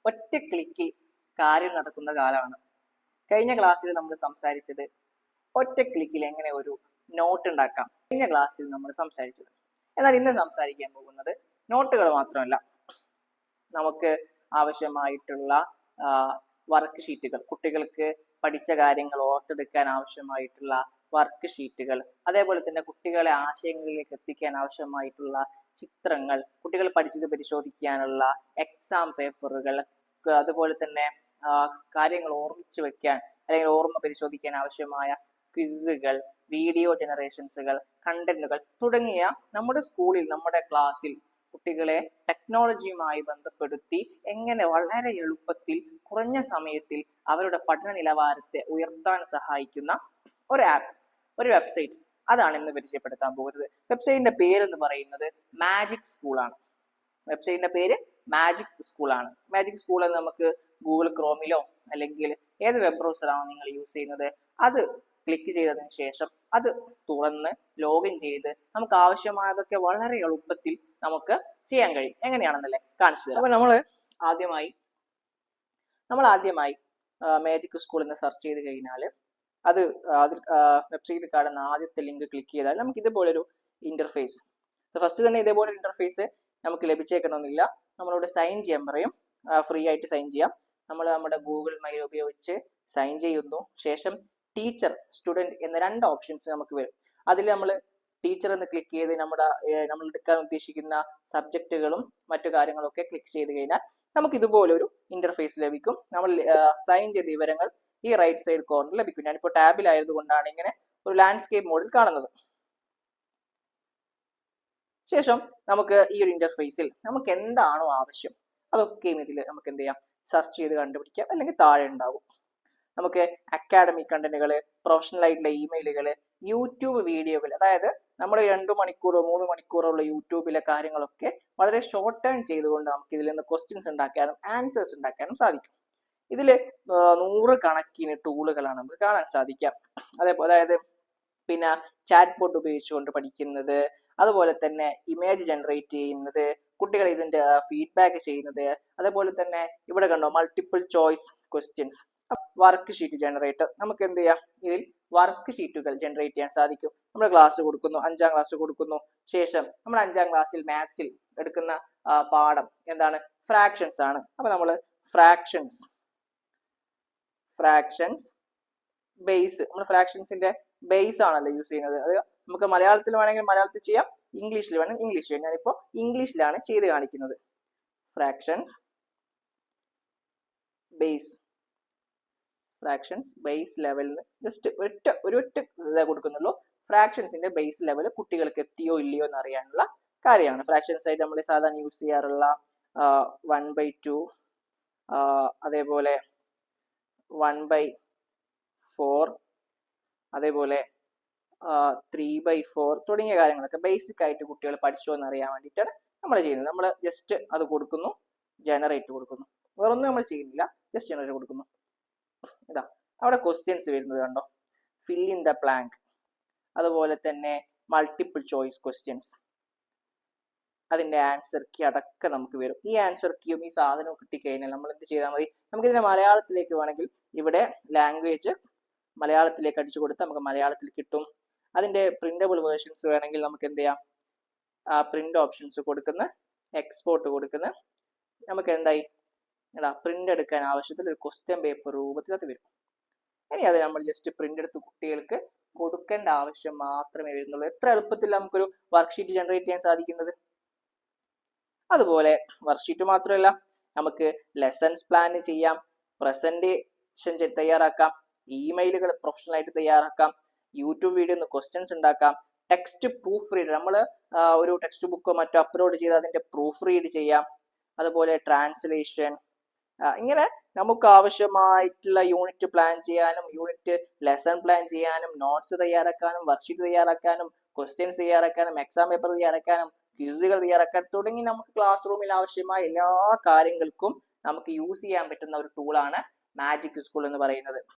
ഒറ്റ ക്ലിക്കിൽ കാര്യം നടക്കുന്ന കാലമാണ്. കഴിഞ്ഞ ക്ലാസ്സിൽ നമ്മൾ സംസാരിച്ചത് ഒറ്റ ക്ലിക്കിൽ എങ്ങനെ ഒരു നോട്ട് ഉണ്ടാക്കാം. കഴിഞ്ഞ ക്ലാസ്സിൽ നമ്മൾ സംസാരിച്ചത്. എന്നാൽ ഇന്ന് സംസാരിക്കാൻ പോകുന്നത് നോട്ടുകൾ മാത്രമല്ല, നമുക്ക് ആവശ്യമായിട്ടുള്ള വർക്ക് ഷീറ്റുകൾ, കുട്ടികൾക്ക് പഠിച്ച കാര്യങ്ങൾ ഓർത്തെടുക്കാൻ ആവശ്യമായിട്ടുള്ള വർക്ക് ഷീറ്റുകൾ, അതേപോലെ തന്നെ കുട്ടികളെ ആശയങ്ങളിലേക്ക് എത്തിക്കാൻ ആവശ്യമായിട്ടുള്ള ചിത്രങ്ങൾ, കുട്ടികൾ പഠിച്ചത് പരിശോധിക്കാനുള്ള എക്സാം പേപ്പറുകൾ, അതുപോലെ തന്നെ കാര്യങ്ങൾ ഓർമ്മിച്ചു വെക്കാൻ അല്ലെങ്കിൽ ഓർമ്മ പരിശോധിക്കാൻ ആവശ്യമായ ക്വിസുകൾ, വീഡിയോ ജനറേഷൻസുകൾ, കണ്ടന്റുകൾ തുടങ്ങിയ നമ്മുടെ സ്കൂളിൽ, നമ്മുടെ ക്ലാസ്സിൽ കുട്ടികളെ ടെക്നോളജിയുമായി ബന്ധപ്പെടുത്തി എങ്ങനെ വളരെ എളുപ്പത്തിൽ കുറഞ്ഞ സമയത്തിൽ അവരുടെ പഠന നിലവാരത്തെ ഉയർത്താൻ സഹായിക്കുന്ന ഒരു ആപ്പ്, ഒരു വെബ്സൈറ്റ്, അതാണ് ഇന്ന് പരിചയപ്പെടുത്താൻ പോകുന്നത്. വെബ്സൈറ്റിന്റെ പേര് എന്ന് പറയുന്നത് മാജിക് സ്കൂളാണ്. വെബ്സൈറ്റിന്റെ പേര് മാജിക് സ്കൂളാണ്. മാജിക് സ്കൂൾ എന്ന് നമുക്ക് ഗൂഗിൾ ക്രോമിലോ അല്ലെങ്കിൽ ഏത് വെബ് ബ്രൗസറാണോ നിങ്ങൾ യൂസ് ചെയ്യുന്നത് അത് ക്ലിക്ക് ചെയ്തതിന് ശേഷം അത് തുറന്ന് ലോഗിൻ ചെയ്ത് നമുക്ക് ആവശ്യമായതൊക്കെ വളരെ എളുപ്പത്തിൽ നമുക്ക് ചെയ്യാൻ കഴിയും. എങ്ങനെയാണെന്നല്ലേ കാണിച്ചു തരാം. അപ്പൊ നമ്മൾ ആദ്യമായി മാജിക് സ്കൂൾ എന്ന് സെർച്ച് ചെയ്ത് കഴിഞ്ഞാൽ അത് വെബ്സൈറ്റിൽ കാണുന്ന ആദ്യത്തെ ലിങ്ക് ക്ലിക്ക് ചെയ്താൽ നമുക്ക് ഇതുപോലൊരു ഇന്റർഫേസ്, ഫസ്റ്റ് തന്നെ ഇതേപോലെ ഇന്റർഫേസ് നമുക്ക് ലഭിച്ചേക്കണമെന്നില്ല. നമ്മളോട് സൈൻ ചെയ്യാൻ പറയും. ഫ്രീ ആയിട്ട് സൈൻ ചെയ്യാം. നമ്മൾ നമ്മുടെ ഗൂഗിൾ മെയിൽ ഉപയോഗിച്ച് സൈൻ ചെയ്യുന്നു. ശേഷം ടീച്ചർ, സ്റ്റുഡൻറ് എന്ന രണ്ട് ഓപ്ഷൻസ് നമുക്ക് വരും. അതിൽ നമ്മൾ ടീച്ചർ എന്ന് ക്ലിക്ക് ചെയ്ത് നമ്മൾ എടുക്കാൻ ഉദ്ദേശിക്കുന്ന സബ്ജക്റ്റുകളും മറ്റു കാര്യങ്ങളൊക്കെ ക്ലിക്ക് ചെയ്ത് കഴിഞ്ഞാൽ നമുക്ക് ഇതുപോലൊരു ഇന്റർഫേസ് ലഭിക്കും. നമ്മൾ സൈൻ ചെയ്ത വിവരങ്ങൾ ഈ റൈറ്റ് സൈഡ് കോർണറിൽ ലഭിക്കും. ഞാനിപ്പോൾ ടാബിലായതുകൊണ്ടാണ് ഇങ്ങനെ ഒരു ലാൻഡ്സ്കേപ്പ് മോഡിൽ കാണുന്നത്. ശേഷം നമുക്ക് ഈ ഒരു ഇന്റർഫേസിൽ നമുക്ക് എന്താണോ ആവശ്യം അതൊക്കെയും ഇതിൽ നമുക്ക് എന്ത് ചെയ്യാം, സെർച്ച് ചെയ്ത് കണ്ടുപിടിക്കാം. അല്ലെങ്കിൽ താഴെ ഉണ്ടാവും. നമുക്ക് അക്കാഡമിക് കണ്ടന്റുകൾ, പ്രൊഫഷണൽ ആയിട്ടുള്ള ഇമെയിലുകൾ, യൂട്യൂബ് വീഡിയോകൾ, അതായത് നമ്മൾ 2 മണിക്കൂറോ 3 മണിക്കൂറോ ഉള്ള യൂട്യൂബിലെ കാര്യങ്ങളൊക്കെ വളരെ ഷോർട്ട് ടേൺ ചെയ്തുകൊണ്ട് നമുക്ക് ഇതിൽ നിന്ന് ക്വസ്റ്റ്യൻസ് ഉണ്ടാക്കാനും ആൻസേഴ്സ് ഉണ്ടാക്കാനും സാധിക്കും. ഇതിൽ 100 കണക്കിന് ടൂളുകളാണ് നമുക്ക് കാണാൻ സാധിക്കാം. അതായത് പിന്നെ ചാറ്റ് ബോട്ട് ഉപയോഗിച്ചുകൊണ്ട് പഠിക്കുന്നത്, അതുപോലെ തന്നെ ഇമേജ് ജനറേറ്റ് ചെയ്യുന്നത്, കുട്ടികൾ ഇതിന്റെ ഫീഡ്ബാക്ക് ചെയ്യുന്നത്, അതേപോലെ തന്നെ ഇവിടെ കണ്ടോ multiple choice questions, work sheet generator. നമുക്ക് എന്ത് ചെയ്യാം, ഇതിൽ വർക്ക് ഷീറ്റുകൾ ജനറേറ്റ് ചെയ്യാൻ സാധിക്കും. നമ്മൾ ക്ലാസ് കൊടുക്കുന്നു, 5ാം ക്ലാസ് കൊടുക്കുന്നു. ശേഷം നമ്മൾ 5ാം ക്ലാസ്സിൽ മാത്സിൽ എടുക്കുന്ന പാഠം എന്താണ്, ഫ്രാക്ഷൻസ് ആണ്. അപ്പൊ നമ്മൾ ഫ്രാക്ഷൻസ് ബേസ്, നമ്മൾ ഫ്രാക്ഷൻസിന്റെ ബേസ് ആണല്ലോ യൂസ് ചെയ്യുന്നത്. അത് നമുക്ക് മലയാളത്തിൽ വേണമെങ്കിൽ മലയാളത്തിൽ ചെയ്യാം, ഇംഗ്ലീഷിൽ വേണമെങ്കിൽ ഇംഗ്ലീഷ് ചെയ്യാം. ഞാനിപ്പോ ഇംഗ്ലീഷിലാണ് ചെയ്ത് കാണിക്കുന്നത്. ഫ്രാക്ഷൻസ് ബേസ് ലെവലിൽ ജസ്റ്റ് ഒരൊറ്റ ഇതേ കൊടുക്കുന്നുള്ളൂ. ഫ്രാക്ഷൻസിന്റെ ബേസ് ലെവൽ കുട്ടികൾക്ക് എത്തിയോ ഇല്ലയോ എന്ന് അറിയാനുള്ള കാര്യമാണ്. ഫ്രാക്ഷൻസ് ആയിട്ട് നമ്മൾ സാധാരണ യൂസ് ചെയ്യാറുള്ള 1/2, അതേപോലെ 1/4, അതേപോലെ 3/4 തുടങ്ങിയ കാര്യങ്ങളൊക്കെ ബേസിക് ആയിട്ട് കുട്ടികൾ പഠിച്ചോ എന്ന് അറിയാൻ വേണ്ടിയിട്ടാണ് നമ്മൾ ചെയ്യുന്നത്. നമ്മൾ ജസ്റ്റ് അത് കൊടുക്കുന്നു, ജനറേറ്റ് കൊടുക്കുന്നു. വേറൊന്നും നമ്മൾ ചെയ്യുന്നില്ല, ജസ്റ്റ് ജനറേറ്റ് കൊടുക്കുന്നു. ഇതാ അവിടെ ക്വസ്റ്റ്യൻസ് വരുന്നത് കണ്ടോ, ഫിൽ ഇൻ ദ ബ്ലാങ്ക്, അതുപോലെ തന്നെ മൾട്ടിപ്പിൾ ചോയ്സ് ക്വസ്റ്റ്യൻസ്, അതിന്റെ ആൻസർ കീ അടക്കം നമുക്ക് വരും. ഈ ആൻസർ കീയും ഈ സാധനവും കിട്ടിക്കഴിഞ്ഞാൽ നമ്മൾ എന്ത് ചെയ്താൽ മതി, നമുക്ക് ഇതിനെ മലയാളത്തിലേക്ക് വേണമെങ്കിൽ ഇവിടെ ലാംഗ്വേജ് മലയാളത്തിലേക്ക് അടിച്ചു കൊടുത്താൽ നമുക്ക് മലയാളത്തിൽ കിട്ടും. അതിന്റെ പ്രിന്റബിൾ വേർഷൻസ് വേണമെങ്കിൽ നമുക്ക് എന്ത് ചെയ്യാം, പ്രിന്റ് ഓപ്ഷൻസ് കൊടുക്കുന്ന, എക്സ്പോർട്ട് കൊടുക്കുന്ന, നമുക്ക് എന്തായി പ്രിന്റ് എടുക്കാൻ ആവശ്യത്തിൽ ഒരു ക്വസ്റ്റ്യൻ പേപ്പർ രൂപത്തിൽ അത് വരും. ഇനി അത് നമ്മൾ ജസ്റ്റ് പ്രിന്റ് എടുത്ത് കുട്ടികൾക്ക് കൊടുക്കേണ്ട ആവശ്യം മാത്രമേ വരുന്നുള്ളൂ. എത്ര എളുപ്പത്തിൽ നമുക്കൊരു വർക്ക്ഷീറ്റ് ജനറേറ്റ് ചെയ്യാൻ സാധിക്കുന്നത്. അതുപോലെ വർക്ക്ഷീറ്റ് മാത്രമല്ല, നമുക്ക് ലെസൺസ് പ്ലാൻ ചെയ്യാം, പ്രസന്റേഷൻ തയ്യാറാക്കാം, ഇമെയിലുകൾ പ്രൊഫഷണൽ ആയിട്ട് തയ്യാറാക്കാം, യൂട്യൂബ് വീഡിയോ ക്വസ്റ്റ്യൻസ് ഉണ്ടാക്കാം, ടെക്സ്റ്റ് പ്രൂഫ് റീഡ്, നമ്മൾ ഒരു ടെക്സ്റ്റ് ബുക്കോ മറ്റോ അപ്ലോഡ് ചെയ്ത് അതിന്റെ പ്രൂഫ് റീഡ് ചെയ്യാം, അതുപോലെ ട്രാൻസ്ലേഷൻ, ഇങ്ങനെ നമുക്ക് ആവശ്യമായിട്ടുള്ള യൂണിറ്റ് പ്ലാൻ ചെയ്യാനും, യൂണിറ്റ് ലെസൺ പ്ലാൻ ചെയ്യാനും, നോട്ട്സ് തയ്യാറാക്കാനും, വർക്ക്ഷീറ്റ് തയ്യാറാക്കാനും, ക്വസ്റ്റ്യൻസ് തയ്യാറാക്കാനും, എക്സാം പേപ്പർ തയ്യാറാക്കാനും, ക്വിസുകൾ തയ്യാറാക്കാൻ തുടങ്ങി നമുക്ക് ക്ലാസ് റൂമിൽ ആവശ്യമായ എല്ലാ കാര്യങ്ങൾക്കും നമുക്ക് യൂസ് ചെയ്യാൻ പറ്റുന്ന ഒരു ടൂളാണ് മാജിക് സ്കൂൾ എന്ന് പറയുന്നത്.